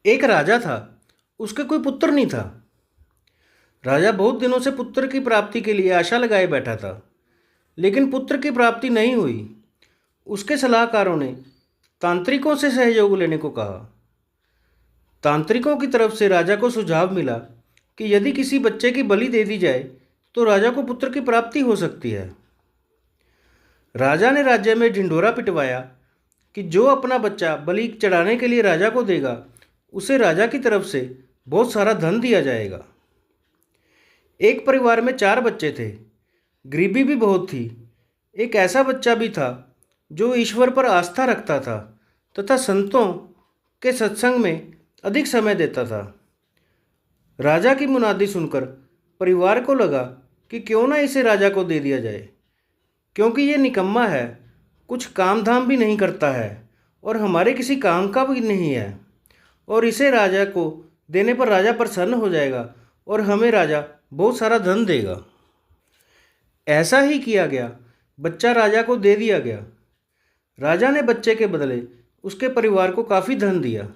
एक राजा था। उसके कोई पुत्र नहीं था। राजा बहुत दिनों से पुत्र की प्राप्ति के लिए आशा लगाए बैठा था, लेकिन पुत्र की प्राप्ति नहीं हुई। उसके सलाहकारों ने तांत्रिकों से सहयोग लेने को कहा। तांत्रिकों की तरफ से राजा को सुझाव मिला कि यदि किसी बच्चे की बलि दे दी जाए तो राजा को पुत्र की प्राप्ति हो सकती है। राजा ने राज्य में ढिंढोरा पिटवाया कि जो अपना बच्चा बलि चढ़ाने के लिए राजा को देगा, उसे राजा की तरफ से बहुत सारा धन दिया जाएगा। एक परिवार में 4 बच्चे थे। गरीबी भी बहुत थी। एक ऐसा बच्चा भी था जो ईश्वर पर आस्था रखता था तथा संतों के सत्संग में अधिक समय देता था। राजा की मुनादी सुनकर परिवार को लगा कि क्यों ना इसे राजा को दे दिया जाए, क्योंकि ये निकम्मा है, कुछ काम धाम भी नहीं करता है और हमारे किसी काम का भी नहीं है, और इसे राजा को देने पर राजा प्रसन्न हो जाएगा और हमें राजा बहुत सारा धन देगा। ऐसा ही किया गया। बच्चा राजा को दे दिया गया। राजा ने बच्चे के बदले उसके परिवार को काफ़ी धन दिया।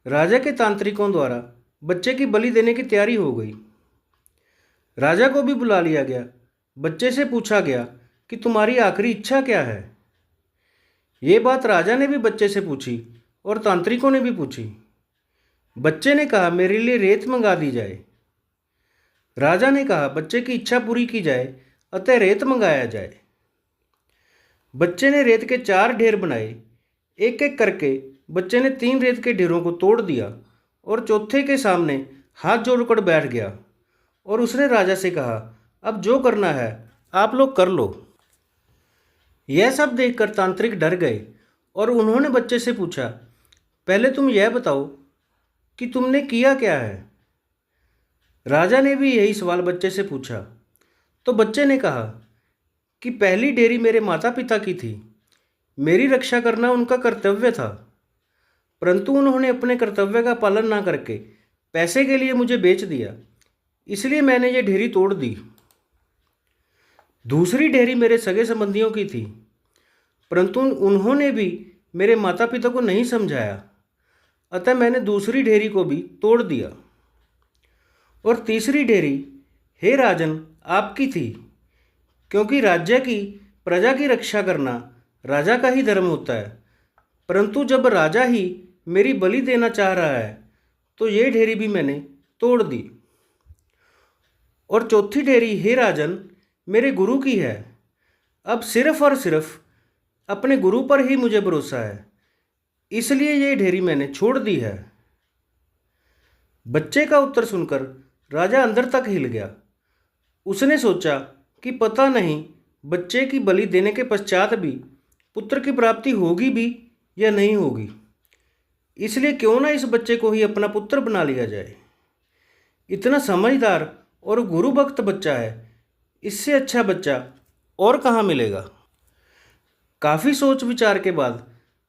राजा के तांत्रिकों द्वारा बच्चे की बलि देने की तैयारी हो गई। राजा को भी बुला लिया गया। बच्चे से पूछा गया कि तुम्हारी आखिरी इच्छा क्या है। ये बात राजा ने भी बच्चे से पूछी और तांत्रिकों ने भी पूछी। बच्चे ने कहा, मेरे लिए रेत मंगा दी जाए। राजा ने कहा, बच्चे की इच्छा पूरी की जाए, अतः रेत मंगाया जाए। बच्चे ने रेत के 4 ढेर बनाए। एक एक करके बच्चे ने 3 रेत के ढेरों को तोड़ दिया और चौथे के सामने हाथ जोड़कर बैठ गया और उसने राजा से कहा, अब जो करना है आप लोग कर लो। यह सब देखकर तांत्रिक डर गए और उन्होंने बच्चे से पूछा, पहले तुम यह बताओ कि तुमने किया क्या है। राजा ने भी यही सवाल बच्चे से पूछा। तो बच्चे ने कहा कि पहली डेयरी मेरे माता पिता की थी। मेरी रक्षा करना उनका कर्तव्य था, परंतु उन्होंने अपने कर्तव्य का पालन न करके पैसे के लिए मुझे बेच दिया, इसलिए मैंने ये डेयरी तोड़ दी। दूसरी डेयरी मेरे सगे संबंधियों की थी, परंतु उन्होंने भी मेरे माता पिता को नहीं समझाया, अतः मैंने दूसरी डेयरी को भी तोड़ दिया। और तीसरी डेयरी, हे राजन, आपकी थी, क्योंकि राज्य की प्रजा की रक्षा करना राजा का ही धर्म होता है, परंतु जब राजा ही मेरी बलि देना चाह रहा है तो ये डेयरी भी मैंने तोड़ दी। और चौथी डेयरी, हे राजन, मेरे गुरु की है। अब सिर्फ और सिर्फ अपने गुरु पर ही मुझे भरोसा है, इसलिए ये डेयरी मैंने छोड़ दी है। बच्चे का उत्तर सुनकर राजा अंदर तक हिल गया। उसने सोचा कि पता नहीं बच्चे की बलि देने के पश्चात भी पुत्र की प्राप्ति होगी भी या नहीं होगी, इसलिए क्यों ना इस बच्चे को ही अपना पुत्र बना लिया जाए। इतना समझदार और गुरु भक्त बच्चा है, इससे अच्छा बच्चा और कहाँ मिलेगा। काफ़ी सोच विचार के बाद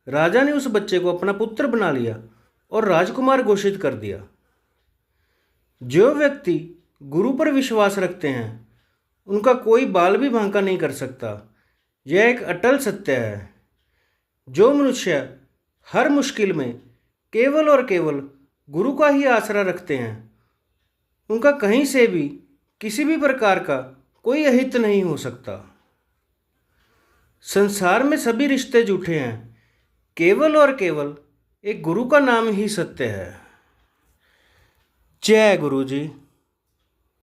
राजा ने उस बच्चे को अपना पुत्र बना लिया और राजकुमार घोषित कर दिया। जो व्यक्ति गुरु पर विश्वास रखते हैं उनका कोई बाल भी बांका नहीं कर सकता। यह एक अटल सत्य है। जो मनुष्य हर मुश्किल में केवल और केवल गुरु का ही आसरा रखते हैं, उनका कहीं से भी किसी भी प्रकार का कोई अहित नहीं हो सकता। संसार में सभी रिश्ते झूठे हैं, केवल और केवल एक गुरु का नाम ही सत्य है। जय गुरु जी।